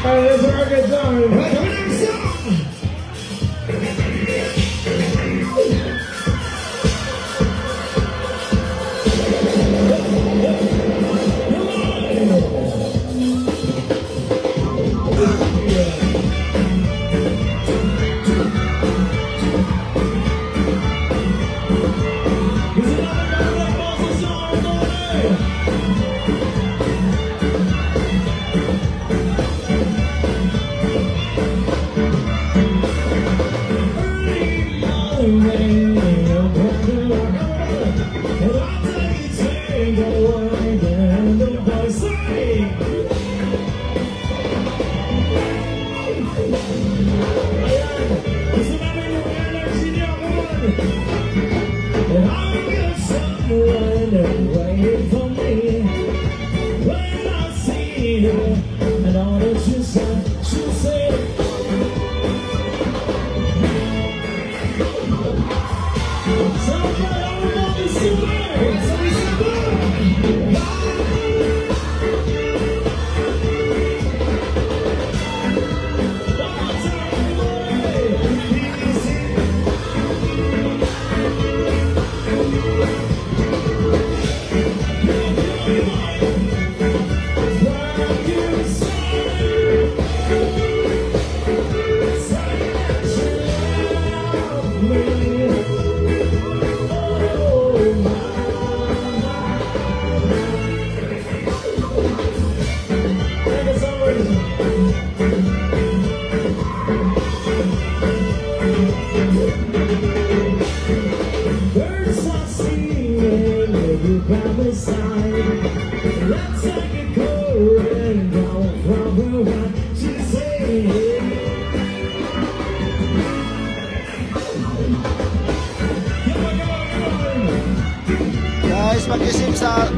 Let's rock it down. Next song. Guys, mag-isip sa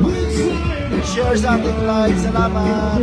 share sa ating live. Salamat.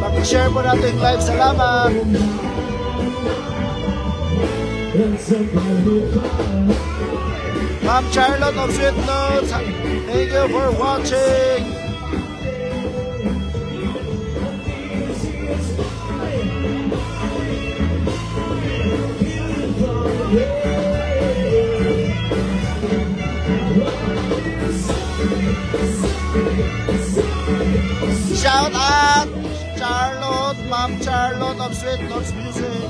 Mag-share po natin yung live. Salamat. Ma'am Charlotte of Sweet Notes, thank you for watching. Shout out Charlotte, Ma'am Charlotte of Sweet Notes Music.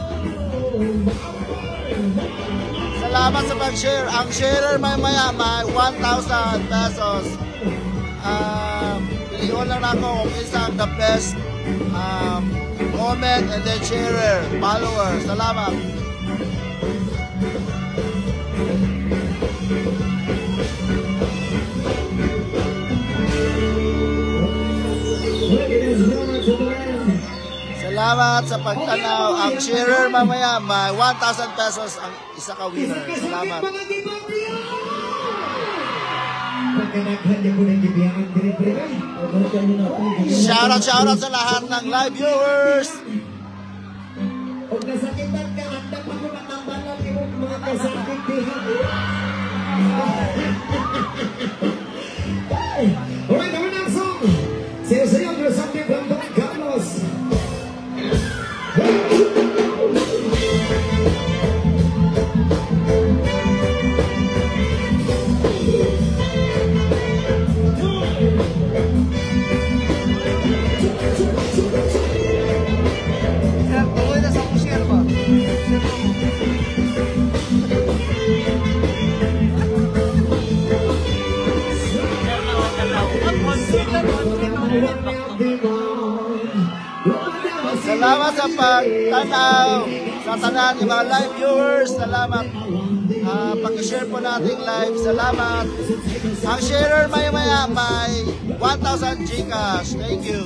Salamat sa pag-share. Ang sharer maya may 1,000 pesos. Pilihan lang ako kung isang the best comment and then sharer, follower. Salamat. Salamat sa pagtanaw. Ang sharer mamaya may 1,000 pesos ang isa ka winner. Salamat. Shoutout sa lahat ng live viewers. Huwag nasakitan ka, handang magulang ng banal yung mga kasakit dihan. Alright, naman ang song. Sayo-sayo, something from Don Carlos. Salamat sa pagtanaw sa Sa tanan, yung mga live viewers, salamat. Pag-share po natin live, salamat. Ang sharer maya-maya may 1,000 Gcash. Thank you.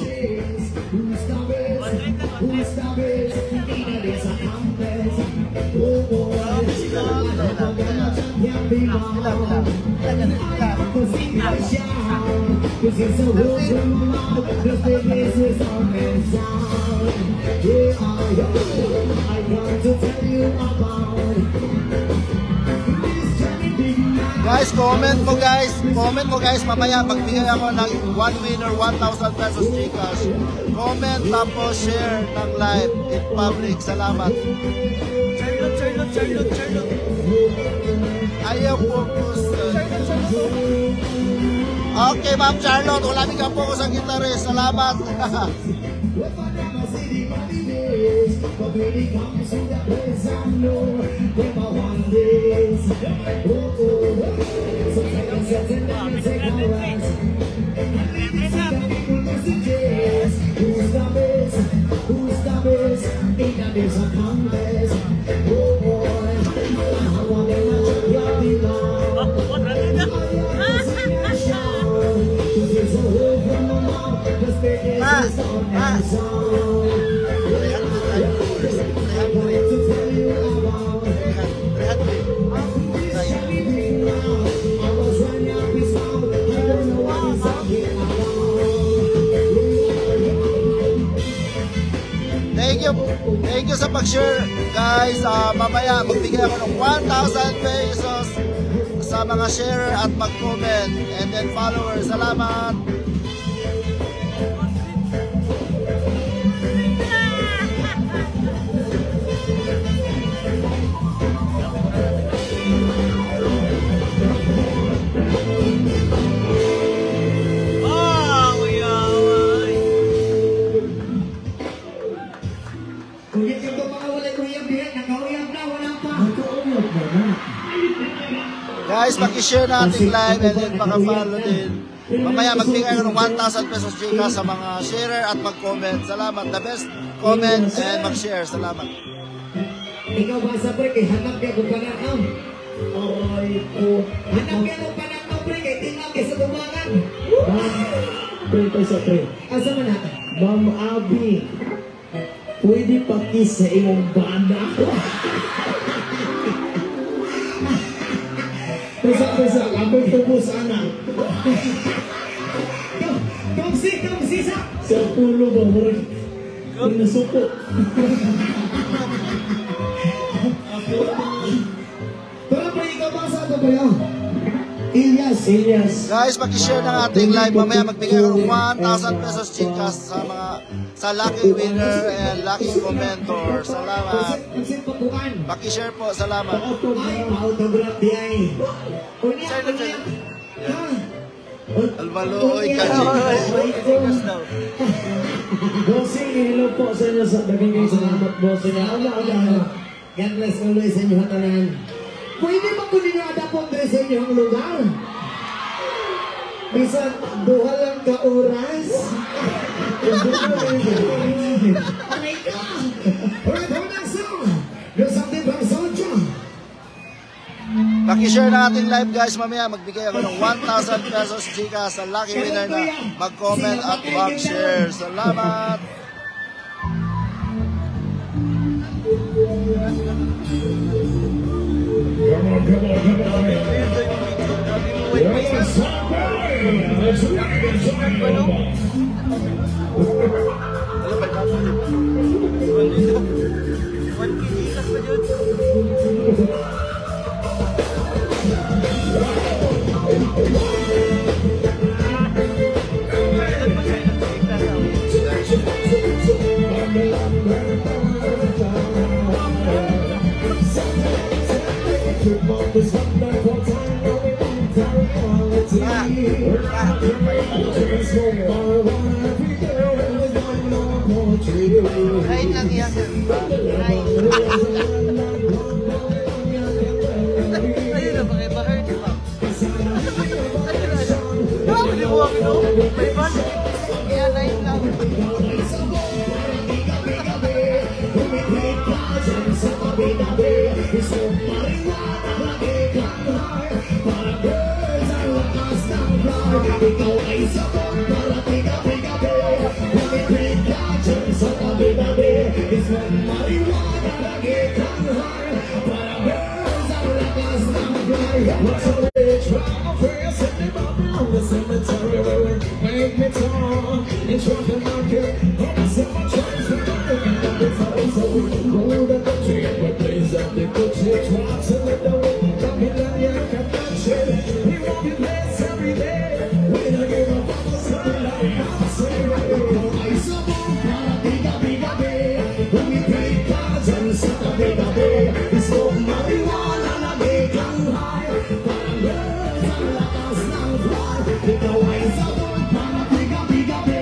Guys, comment mo guys, mamaya magbigay ako ng 1 winner 1,000 pesos Gcash. Comment tapos share ng live in public. Salamat. Charlotte. Ayaw focus. Okay, Ma'am Charlotte, wala ka focus ang gitarist. Salamat. Thank you sa pag-share, guys. Mamaya magbigay ako ng 1,000 pesos sa mga share at mag-comment and then followers. Salamat. Guys, paki-share natin live and then paka-follow din. Mamaya magbigay ko ng 1,000 pesos Gcash sa mga sharer at mag-comment. Salamat. The best comment and mag-share. Salamat. Ikaw ba sa pre, kay hanap ka kung pananaw? Oy po. Hanap ka kung pananaw pre, kay tingnan ka sa tumangan. Pre, sa pre. Asa man na? Ma'am Abby, pwede pakis sa imong banda. Pesa, abang tubos anak. Kamsi sa? Sa pulo ba, murag? Nasuko. Pero pre, ikaw ba sa ito ba yun? Ilyas. Guys, paki-share ng ating live. Mamaya magbigay ko ng 1,000 pesos Gcash sa lucky winner and lucky commentor. Salamat. Paki-share po. Salamat. Ay, autograph di ay. Almaluoy ka. Bossing, hello po sa inyo sa dagang salamat, bossing. God bless always sa inyo hatanan. Pwede ba kung ninada po sa inyong lugar? Bisan, duha lang ka oras. Aray ka! Pwede song! Do something from Socha. Paki-share natin live guys. Mamaya magbigay ako ng 1,000 pesos Gcash sa lucky winner na mag-comment at mag-share. Salamat! Come on. Kain lang yan. Ayun na, bakit di ba? Hindi mo ako, may ban? Kaya lain lang. sabon para tigabi-gabi. Pumipig ka dyan sa tabi-tabi. Isang marijuana lagi kang high. Parang birds ang lakas ng fly. What's a rich round face in the bubble on the cemetery where we make me tall. In front of the market, on the cemetery, so we can go to the tree. We blaze up the Gucci drops and let the wind come in and you can touch it. We won't be blessed every day. We don't give a fuck what's going on. I'm saying ay sabon para tigabi-gabi. Pumipig ka dyan sa tabi-tabi. Smoke marijuana lagi kang high. Parang birds ang lakas ng fly. Ikaw ay sabon para tigabi-gabi.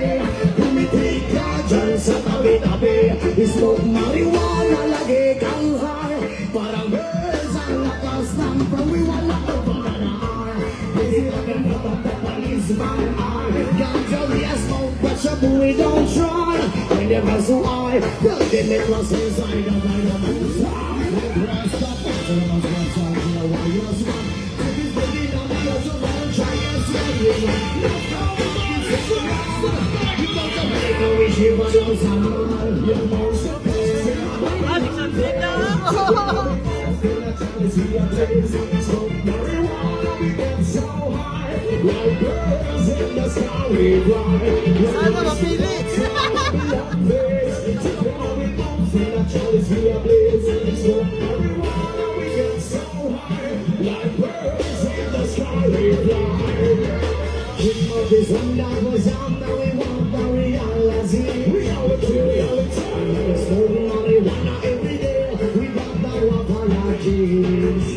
Pumipig ka dyan sa tabi-tabi. Smoke marijuana lagi kang high. Parang birds ang lakas ng fly. We wala ka pa na naman. Busy like a policeman. Ganja we a smoke, but shabu we don't try. When them has who I, well they make us inside of my woman's side. We press the button on the one side, you know why you're smart. If it's the beat on the other one, try and swing it. Let's go, it's the rest of the night. You don't have to make a wish, you want to sound. You're more so crazy. Like birds in the sky we fly. Sana mapili. Like birds in the sky we fly. This one that was on that we want the reality. Reality. We smoke marijuana every day. We got the apologies.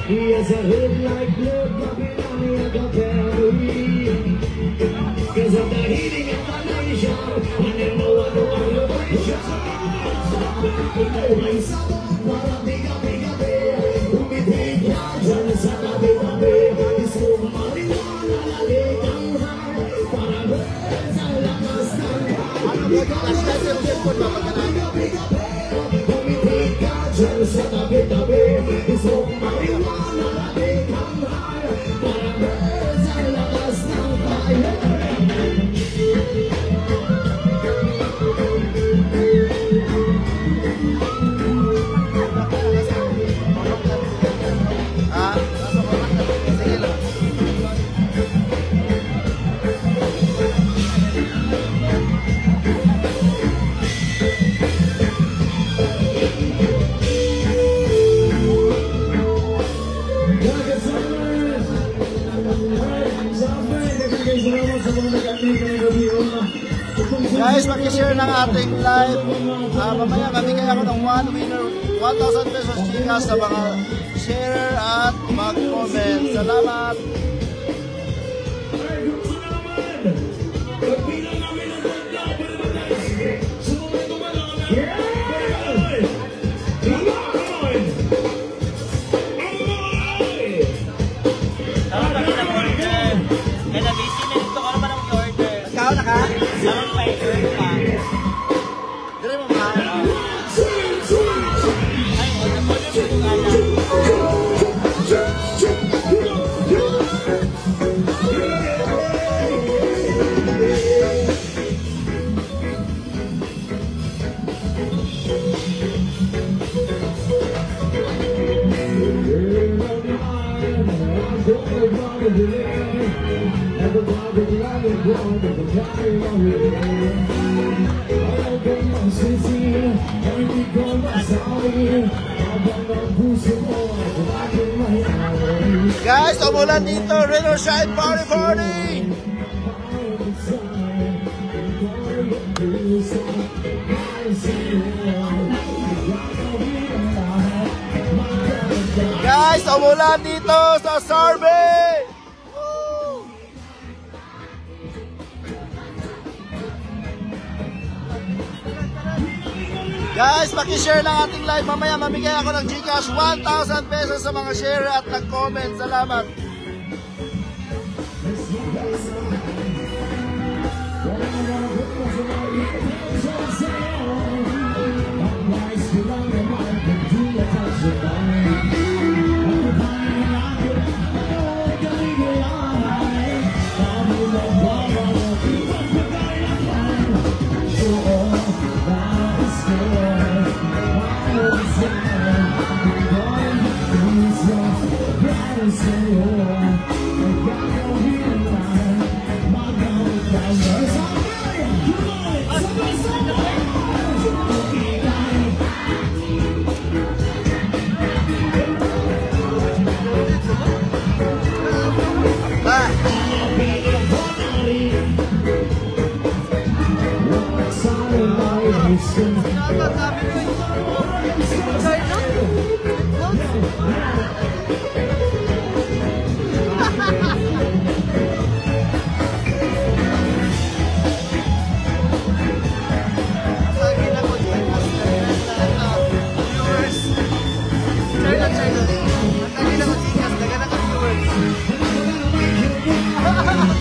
We as a hood like blood, Babylon like a family. Cause of the heating of the nation, and then no one will nation. Ay sabon para tigabi-gabi. Pumipig ka dyan sa tabi-tabi. Smoke marijuana lagi kang high. Para birds ang lakas ng pumipig ka dyan sa tabi-tabi. Smoke marijuana lagi kang high. Para birds ang lakas ng fire. Guys, mag-share ng ating live. Mamaya mamigay ako ng one winner, 1,000 pesos Gcash sa mga share at mag-comment. Salamat! Guys, umulan dito, Rain or Shine Party Party! Guys, umulan dito sa Sarbe! Guys, paki-share ng ating live. Mamaya mamigay ako ng Gcash 1,000 pesos sa mga share at nag-comment. Salamat.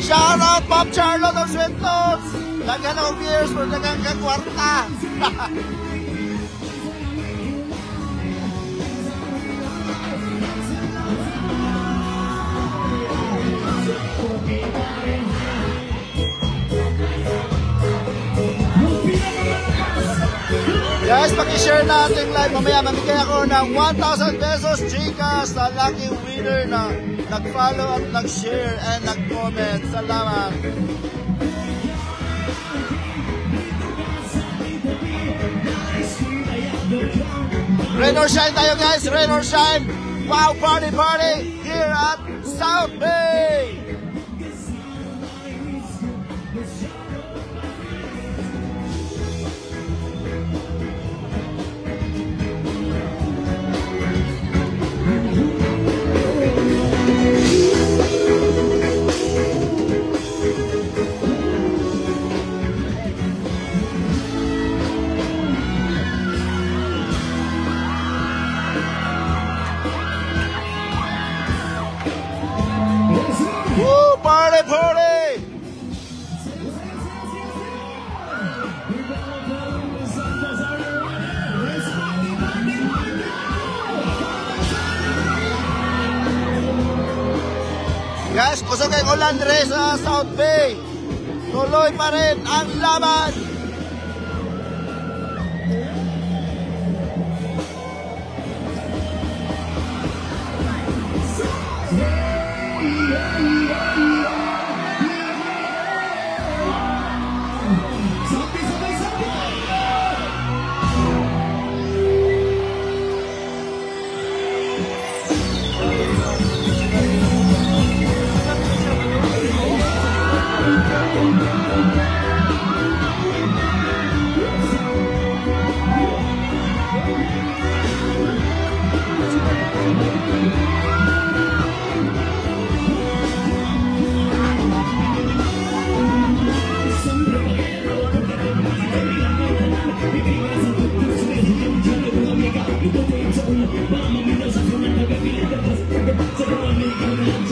Shout out Pop Charlotte of Sweet Notes! Lagyan ako viewers for dagang kakwarta! Guys, paki-share natin live. Mamaya mamigay ako ng 1,000 pesos Gcash sa lucky winner na nag-follow at nag-share and nag-comment. Salamat! Rain or shine tayo guys! Rain or shine! Wow! Party party! Here at South Bay! Woo! Party, party! Guys, kusog kay ulan dire sa South Bay. Tuloy pa rin ang laban.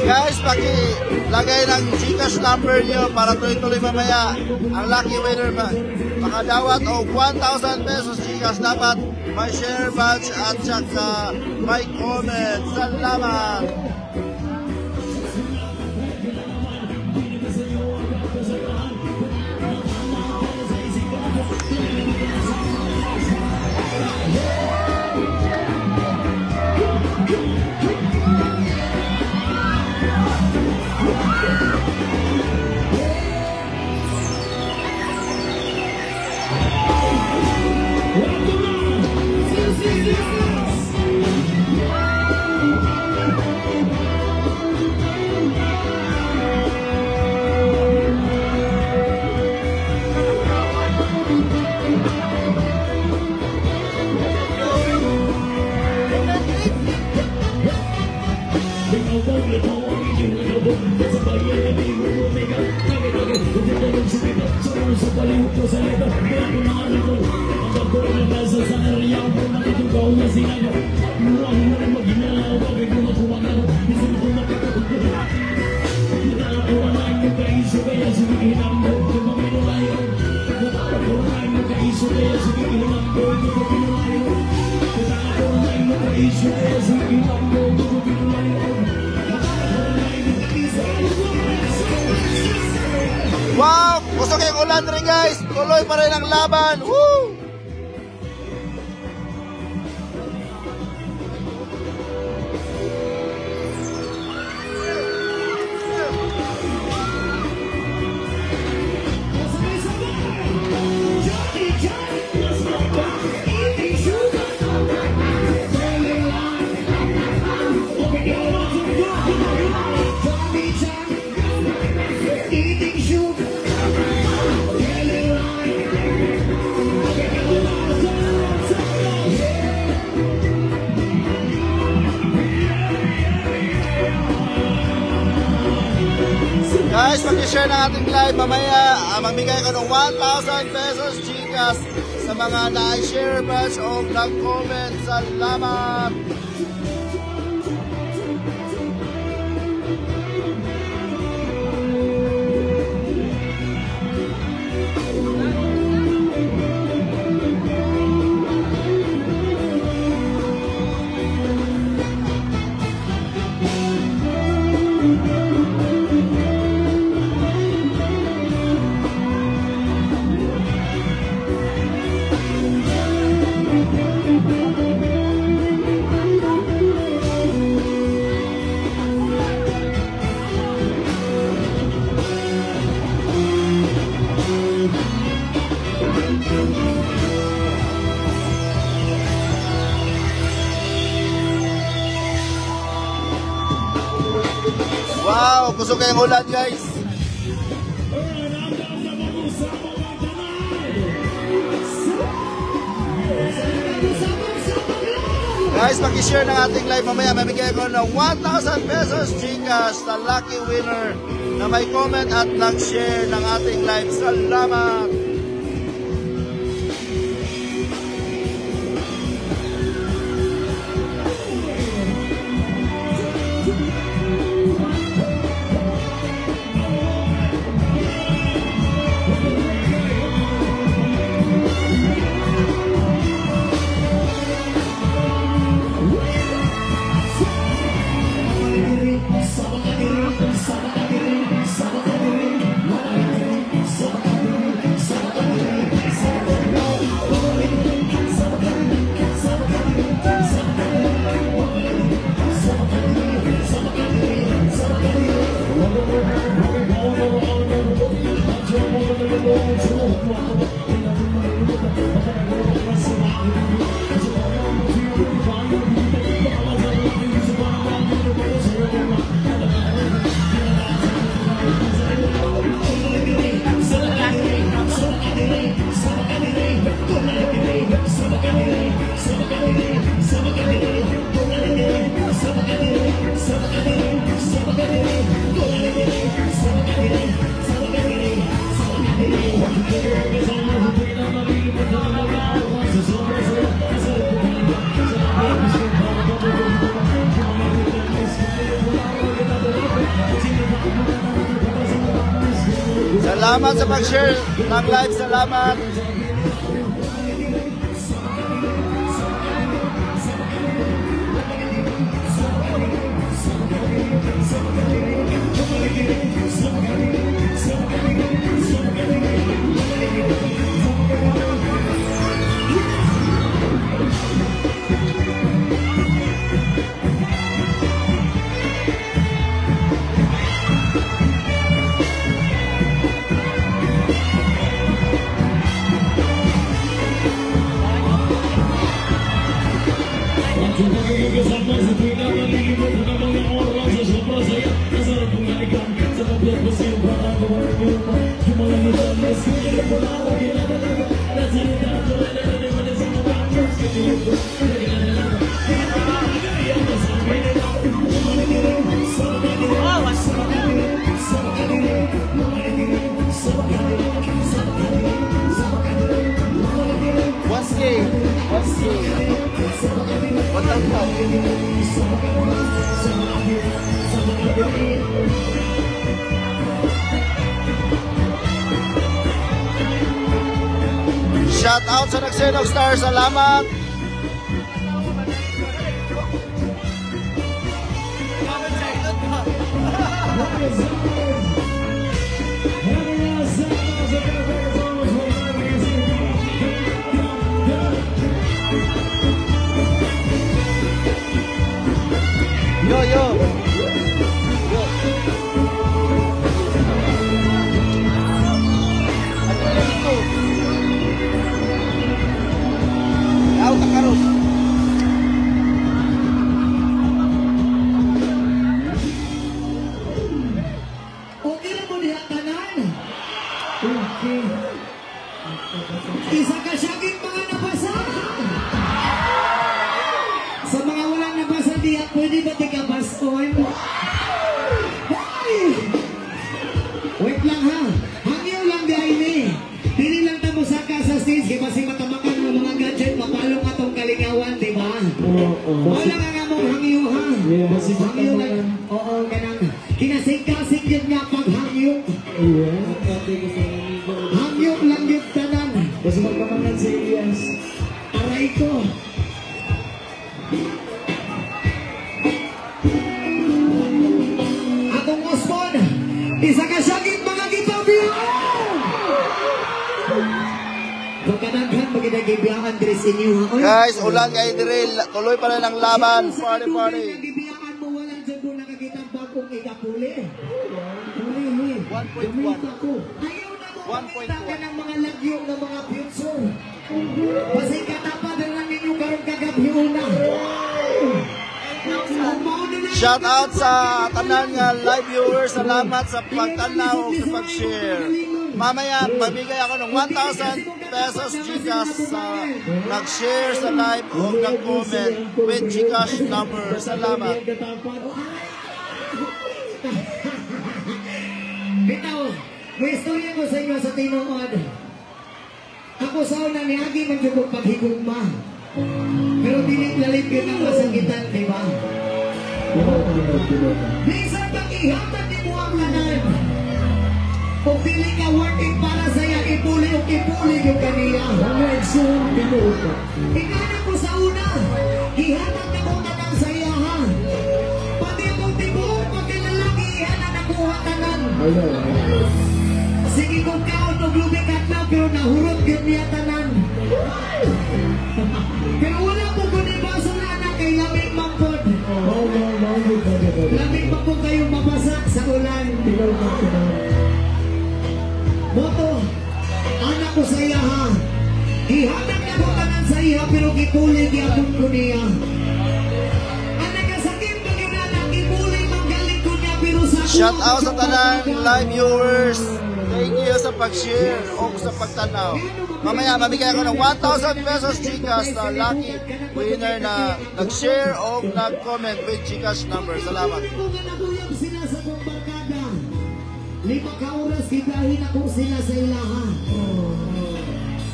Guys, pakilagay ng Gcash number nyo para tuloy-tuloy mamaya ang lucky winner makadawat o 1,000 pesos Gcash. Dapat may share badge at saka may comment. Salamat! Wow! Kusog yung ulan rin guys! Tuloy pa rin ang laban! Woo! Guys, pag-share ng ating live mamaya, magbigay ko ng 1,000 pesos Gcash sa mga na-share batch o nag-comment. Salamat! Wow, kusog kayong ulan guys. Guys, pag-share ng ating live mamaya, mamigay ko ng 1,000 pesos Gcash sa lucky winner na may comment at nag-share ng ating live. Salamat! Salamat sa pag-share ng live. Salamat. Shout out sa Nagsenog Star, salamat. Yo yo. Wala nga mong hangyo ha. Yes. Hangyo na. Oo, ganang. Kinasing-kasing yun nga pag hangyo. Hangyo lang yung tanan. Kasi magkamangan si Elias. Aray ko. Atong Osmon, isa ka siyagit mga gipabiyo! Pagkanaghan, maginagibiyakan diri sa inyo ha. Oy, Guys, ulan kay Diril. Tuloy pa rin ang laban. Party, party. Nagibiyakan mo, walang dyan mo nakakita ang bagong ikapuli. Huli. 1.1. Gamit ako. Ayaw na mo 1.1. makita ka ng mga lagyo ng mga future. Kasi katapad lang ninyo karon kagabi una. Shout out sa tanan nga live viewers. Salamat sa pagtanaw o sa pag-share. Mamaya, magbigay ako ng 1,000 pesos Gcash sa nag-share sa live o nag-comment with Gcash number. Salamat. Bitaw, may istorya ko sa inyo sa tinuod. Ako sa una niyagi man yung paghigugma. Pero dinilalit yun ang masakitan, di ba? Minsan pag-ihatag ni mo ang lanan. Kung pili ka worth it para sa'yo, ipuli o ipuli yung kaniya. Ikana ko sa una, ihatag ni mo tanan sa'yo ha. Pati akong tibuong pagkilalaki, ihatag na kuha tanan. Sige kong kaon o lumikat na, pero nahurot yun niya tanan. Pero wala po ko ni baso na anak kay lamig mampod. Lamig mampod kayong mabasa sa ulan. Moto, anak ko sa iya ha. Ihatag na ko tanan sa iya, pero kipulig yapon ko niya. Anak ka sakit pag yun anak, kipulig magaling ko niya, pero sa Shout out sa tanan live viewers. Thank you sa pag-share o sa pagtanaw. Mamaya, mamigay ako ng 1,000 pesos Gcash sa lucky winner na nag-share o nag-comment with Gcash number. Salamat. Sila sa kong barkada. 5 ka oras, gigahin ako sila sa ilaha.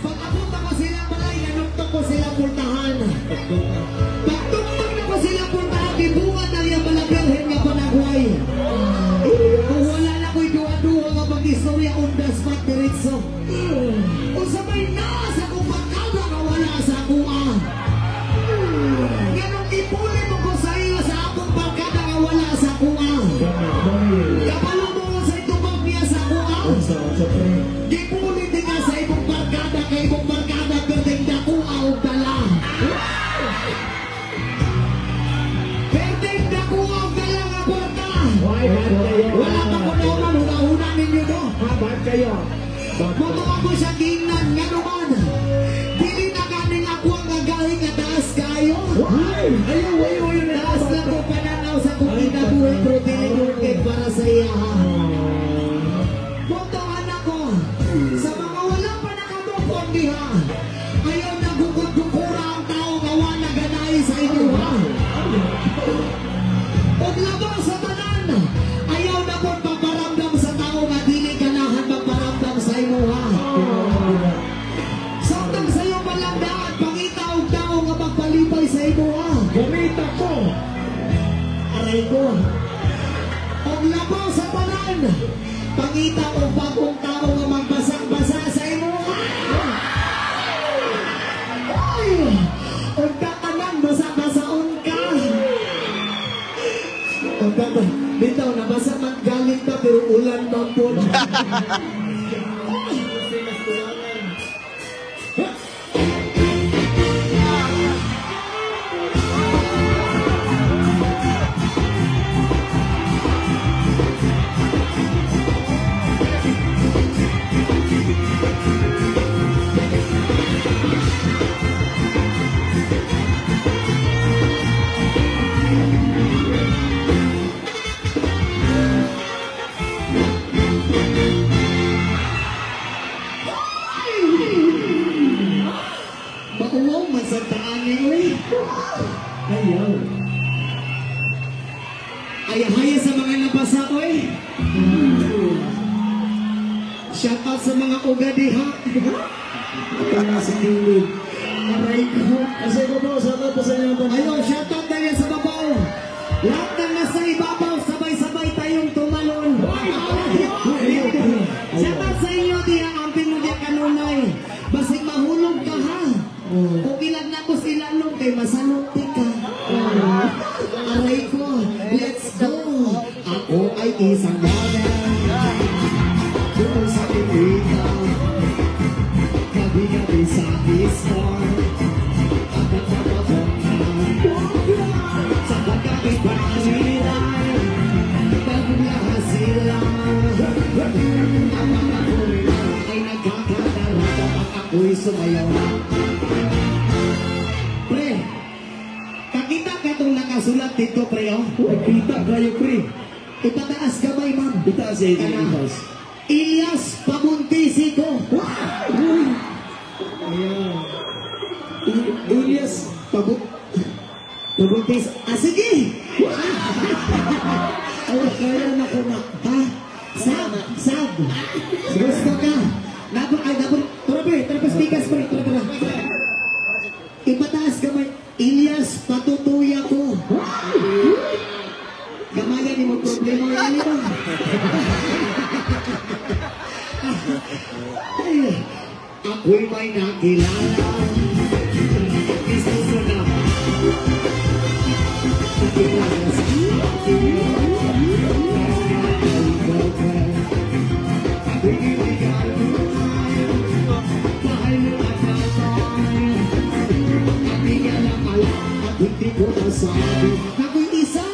Pag abot ako silang balay, nanuktok ko silang pultahan. Pag tuktok na ko silang pultahan, dibungan na niya malabelhin nga panagway. Kung wala na ko'y duwa-duwa nga mag-istorya on the spot diretso. Kung sabay na sa kong barkada nga wala sa kuha. Ganong ipuli mo ko sa iyo sa akong barkada nga wala sa kuha. Kapalo mo nga sa itubag niya sa kuha. Ipuli din nga sa ibong barkada kay ibong barkada pwedeng dakuha o dala. Pwedeng dakuha o dala nga barka. Wala pa ko naman, una-una ninyo do. Mga ako siya tingnan, nga naman. Dili na kanin ako ang gagaling na taas kayo. Taas na ko pananaw sa kong inabuhay, pero dili working para sa iya. Puntohan ako, sa mga wala pa nakamukon diha, ayaw na gugod-gukura ang tao gawa na ganay sa inyo ha. Pag labaw sa tanan, ayaw na mo paparamdam sa tao nga dili ganahan magparamdam sa imo ha. Samtang sa iyo malandaan, pangita og tao nga magpalipay sa imo ha. Gamita ko. Aray ko. Pag labaw sa tanan, pangita og bagong tao nga magbasa-basa sa imo ha. Ay! Og tatanan, basa-basaon ka. Og tatanan, bitaw, nabasa man galit ka, pero ulan ba po? Bakuwaw, masataan niyo eh. Ayaw. Ayahaya sa mga nabasa ko eh. Shout out sa mga ugadiha. Aray ko. Kasi ko po, shoutout po sa inyo. Ayun, shoutout na yan sa babaw. Lahat ng nasa ibabaw, sabay-sabay tayong tumalon. Shoutout sa inyo, diya, ampin mo diya kanunay. Basig mahulog ka ha. Kung ilan na ko silalong kay masaluti ka. Aray ko, let's go. Ako ay isang babaw. Doon sa kaibigan. Gabi-gabi sa discord. At nagpapabongan. Sa pagkakipagsilay. Paglakas sila. Ang mga kulang ay nagkakadarata. At ako'y sumayaw na. Pre, kakita ka itong nakasulat dito, pre, oh? Nakita kayo, pre. Ipataas kamay, ma'am. Itaas sa inyo, itaas. Ilyas Pabuntisi ko. Ayan. Ilyas Pabuntis. Ah, sige. Ay, kaya na ko na. Ha? Sab. Gusto ka. Tara, speakers, pre. Tara. Ipataas kamay. Ilyas Patutuya ko. Kamayan ni mo problema yan ito. Ako'y may nakilala. Isuso na. Nakilala sa akin. Bigyan mo mahal mo at tatay. Nabigyan lang alam at hindi ko nasabi. Ako'y isa.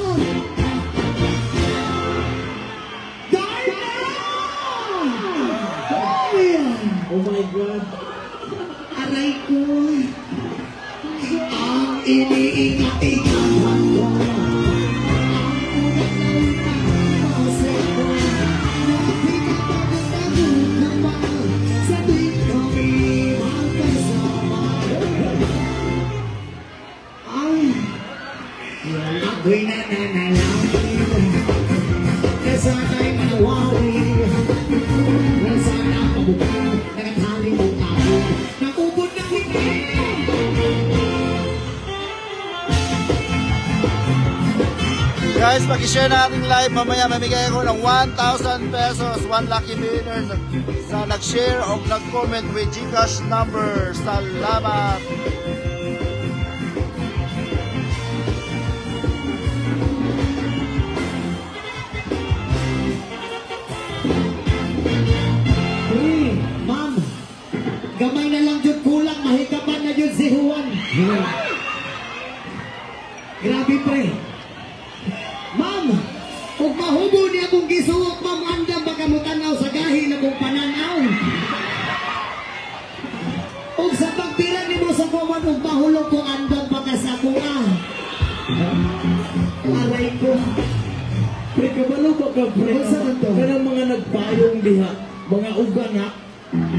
Oh my God. Aray ko. Ang iniingat-ingatan ko. Ang ugat-lautan mo sa ko. Napikapagod naman sa tuwing kami magkasama. Ay, ako'y nananalangin na sana'y manawawi. Na sana mabukaw. Nakupod na hindi. Guys, pag-share na ating live, mamaya mamigay ako ng 1,000 pesos, 1 lucky winner sa nag-share o nag-comment with GCash number. Salamat! Ma'am, gamay na lang dyan kulang, mahikapan na dyan si Juan. Grabe, pre. Ma'am, kung mahubo niya akong gisuot, ma'am, andam baka mo tanaw sa gahi na kong pananaw. Kung sa pagtira ni mo sa kuwan, kung mahulog ko, andam baka sa kuwa. Aray ko. Pre, kabalo ba ka, pre? Basta na to? Kanang mga nagpayong diha, mga uganak.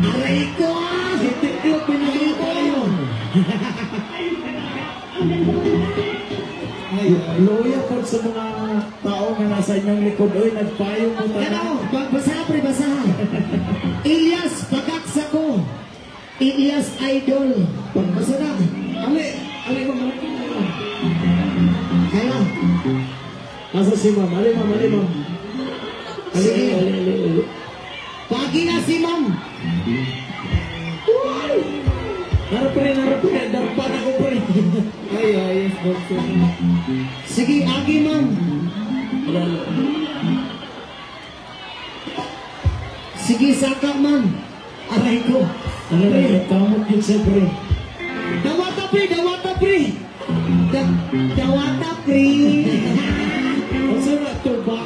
Aray ko! Titiklo, pinagpayong. Ay, loya po sa mga tao na nasa inyong likod. Oy, nagpayong mo Ano? tayo. Basaha, pre, basaha. Ilyas, pagkaksa ko. Ilyas Idol. Basa na. Ali, ma'am. Kaya. Asa si ma'am? Ali, ma'am. Sige. Ali. Pagi na si ma'am. Harap pre. Darpan ako pre. Ay, yes, boxer. Sige, agi ma'am. Sige, saka ma'am. Aray ko. Ano na, kamot yun siya pre. Dawata pre. Dawata pre. Asa na ito ba?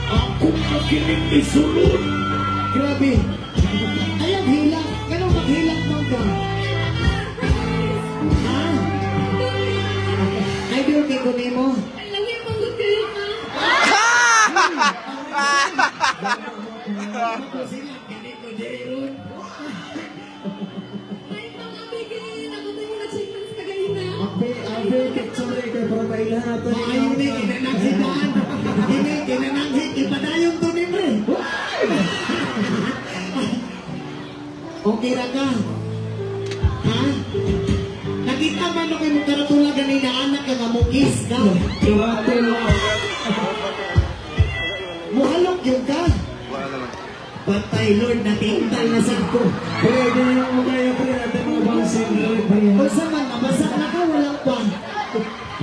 Ako makinig isulod. Grabe. Ayaw hilak. Ganun maghilak mo ka. Ha? Idol kay Kunimo. Lawin mo ko kayo na. Sabi, picture kay para mailahan natin. Ay, hindi, kinananghitan. Hindi, kinananghit. Ipadayong to ni Pre. Okay ra ka? Ha? Nakita man ako yung karatula ganina anak ka nga mukis ka. Muhalok yung ka. Patay Lord, natintal na sa ko. Pwede yung mga yung pre natin mga bouncing Lord. Kung sa man, masak na ka, walang pa.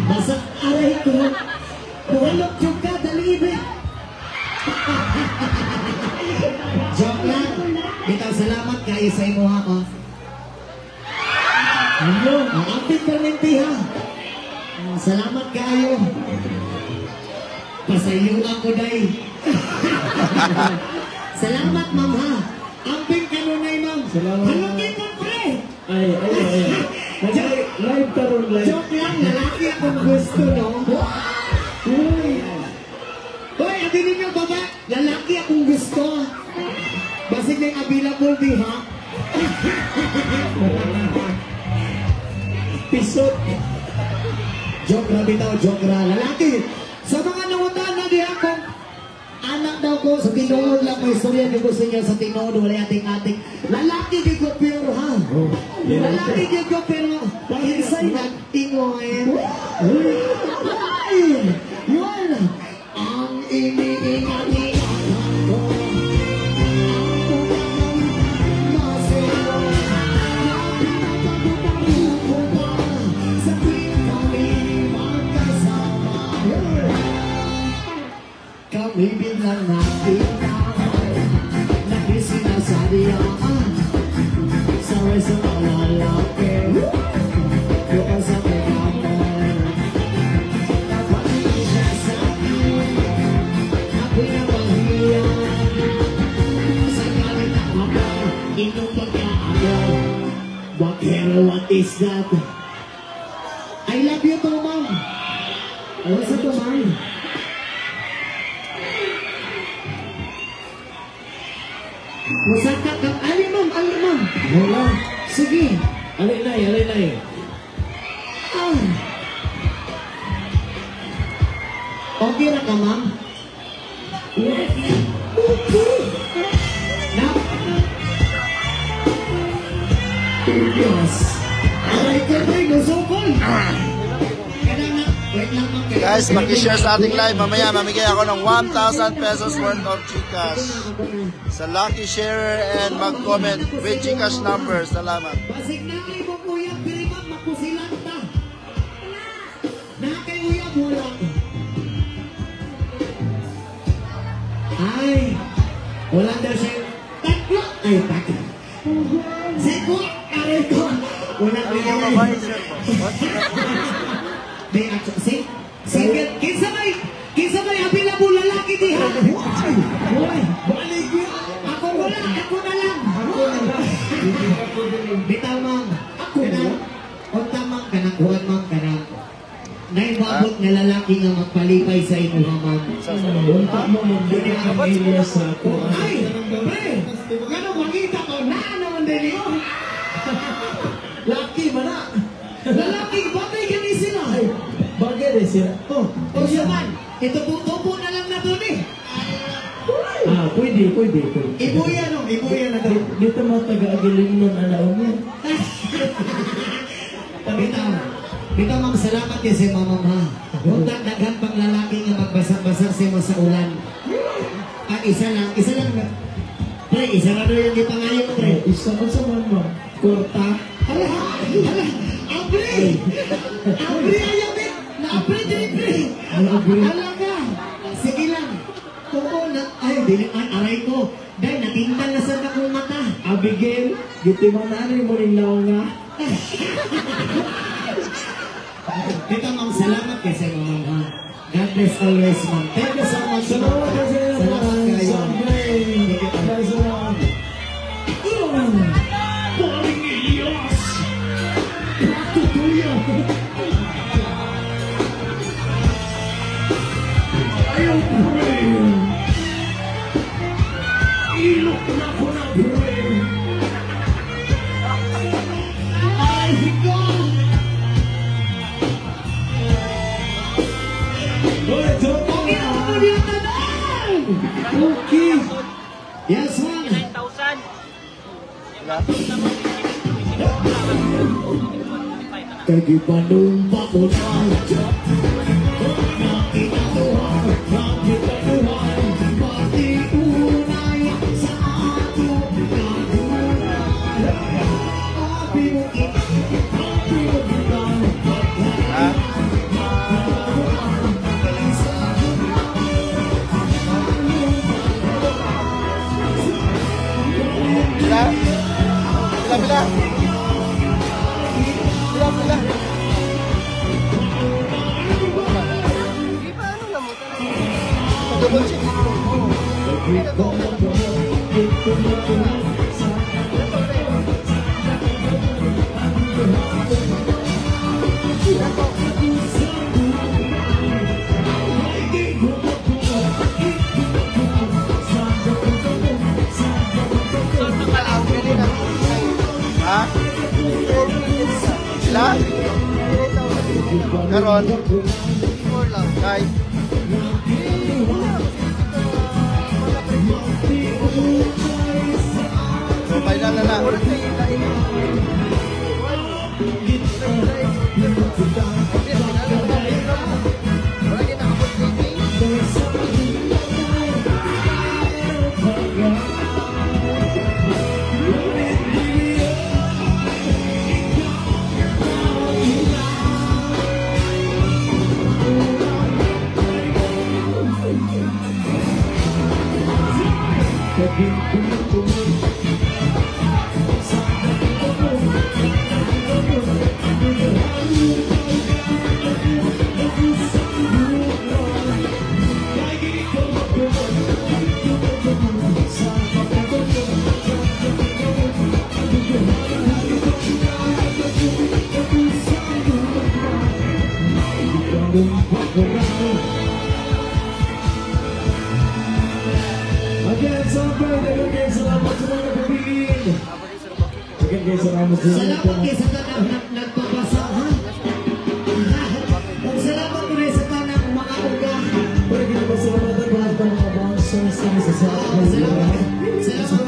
Masak, aray ko. Muhalok yung ka, dalibe. Joke lang. Bitaw, salamat kayo sa imo ha ko. Ano? Ang ating permenti ha. Salamat kayo. Pasayo ako day. Salamat ma'am ha. Amping kanunay ma'am. Salamat. Halugin mo pre. Ay. Live karon live. Joke lang, lalaki akong gusto no. Uy. Hoy, abi ninyo baba. Lalaki akong gusto. Basig na yung available di ha. Pisot. Joke ra bitaw, joke ra. Lalaki. Sa mga nawatan na di akong anak daw ko, sa tinuod lang mo istorya ni gusto niya sa tinuod, wala ating-ating. Lalaki di ko pero ha. Lalaki di ko pero insay nag-ingoy. Yun. Ang iniingat-ingatan ko. Kami bilang natin nakisinasariyaan sa reso ng lalaki bukan sa pagkaman kapatid siya sa akin ako'y nabahiyan sa galit na kapal inyong pagkaagaw what is that? I love you to ma'am. What's up to ma'am? Musaka ka, alin ma'am. Wala. Sige. Alay. Ah. Okay ra ka ma'am? Na? Yes. Aray ko tayo, nusukol. Wait lang ma'am. Guys, mag-share sa ating live. Mamaya mamigay ako ng 1,000 pesos worth of Gcash sa lucky sharer and mag-comment with Gcash number. Salamat. Basig na kay mo kuya, pili ma'am, mapusilan ta. Na kay kuya, mula. Ay, wala daw siya. Tatlo. Ay, tatlo. Siko, aray ko. Wala daw siya. May ato, sige, kinsa may available lalaki diha. Hoy, balik ko. Ako na lang. Bitaw ma'am. Ako na. Unta ma'am kanang buwan ma'am kanang. Naibabot nga lalaki nga magpalipay sa imo ma'am. Unta mo magbili ang alias sa ako. Ay, pre. Kano makita ko na naman din yun. Lucky ba na? Lalaki, bagay gani sila. Bagay rin siya. O siya man, ito tubo na lang na doon eh. Pwede. Ibuya na to. Dito mo taga-agaling nun anaon yan. Bitaw ma'am, salamat kayo sa mama ha. Huwag daghan pang lalaki nga magbasar-basar sa mo sa ulan. At isa lang na. Pre, isa na doon yung ipangayo pre. Isa ko sa mama. Korta. Hala, Abri! Abri, ayaw din! Na-abri din, pre! Hala ka! Sige lang! Oo na, aray ko! Dahil natintal na sa akong mata! Abigail, giti mo na rin mo rin lang nga. Dito ma'am, salamat kayo sa mga ma'am. God bless always ma'am. Thank you so much. Salamat kasi Salamat kayo. Salamat. Paring Elias! Patutuya! Ayaw pray! Ilok na ko na pray! Ay, God! Okay. Yes, man. 9,000. Kagi Bandung Pakunan. Inatuhan, magkitanuhan, pati unay sa ato kagunan. Api mo ikan, Bila? Bila? Double check. Ha? Sila? Karon? Kay? So, final na na. Again, sampai dengan guys, selamat semuanya pemimpin. Again guys, selamat guys sa tanang nagpapasa, ha? Salamat ko rin sa tanang mga uga. Pwede kita pasalamatan lahat ng mga bangsa sa sasakay. Salamat.